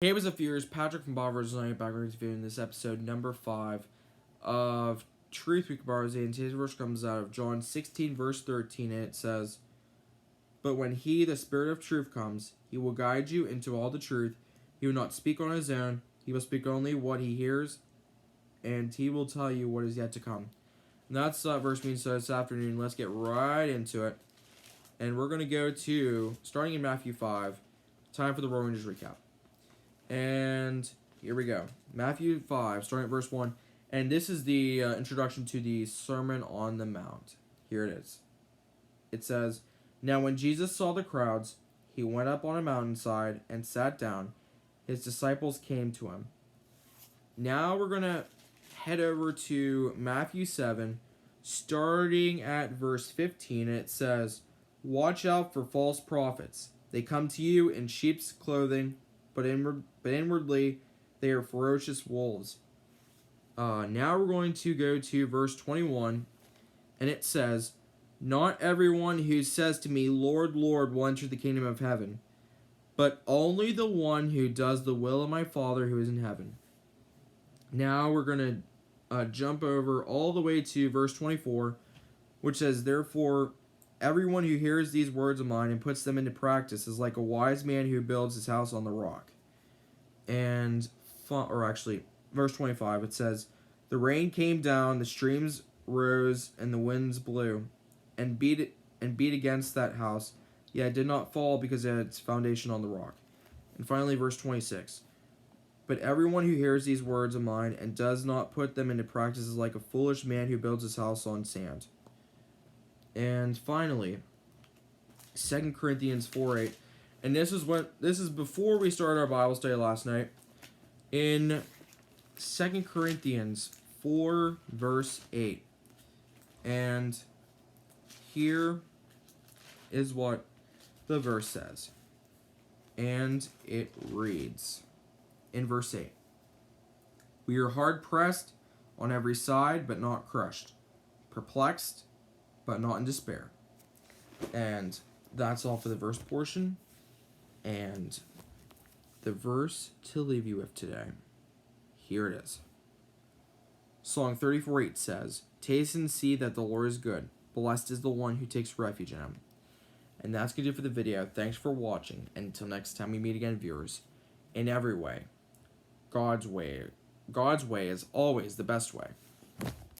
Hey, what's up, viewers? Patrick from Bob vs. Night back reviewing this episode number 5 of Truth We Can Borrow. And today's verse comes out of John 16, verse 13, and it says, "But when He, the Spirit of truth, comes, He will guide you into all the truth. He will not speak on His own. He will speak only what He hears, and He will tell you what is yet to come." And that's what verse means. So this afternoon, let's get right into it. And we're going to go to, starting in Matthew 5, time for the Royal Rangers recap. And here we go. Matthew 5, starting at verse 1. And this is the introduction to the Sermon on the Mount. Here it is. It says, "Now when Jesus saw the crowds, he went up on a mountainside and sat down. His disciples came to him." Now we're going to head over to Matthew 7, starting at verse 15. And it says, "Watch out for false prophets. They come to you in sheep's clothing, but inwardly they are ferocious wolves." Now we're going to go to verse 21, and it says, "Not everyone who says to me, 'Lord, Lord,' will enter the kingdom of heaven, but only the one who does the will of my Father who is in heaven." Now we're going to jump over all the way to verse 24, which says, "Therefore, everyone who hears these words of mine and puts them into practice is like a wise man who builds his house on the rock." And, verse 25, it says, "The rain came down, the streams rose, and the winds blew, and beat against that house, yet it did not fall because it had its foundation on the rock." And finally, verse 26, "But everyone who hears these words of mine and does not put them into practice is like a foolish man who builds his house on sand." And finally, 2 Corinthians 4:8. And this is before we started our Bible study last night. In 2 Corinthians 4, verse 8. And here is what the verse says. And it reads in verse 8, "We are hard pressed on every side, but not crushed, perplexed, but not in despair." And that's all for the verse portion. And the verse to leave you with today, here it is. Psalm 34:8 says, "Taste and see that the Lord is good. Blessed is the one who takes refuge in him." And that's going to do it for the video. Thanks for watching. And until next time we meet again, viewers, in every way, God's way is always the best way.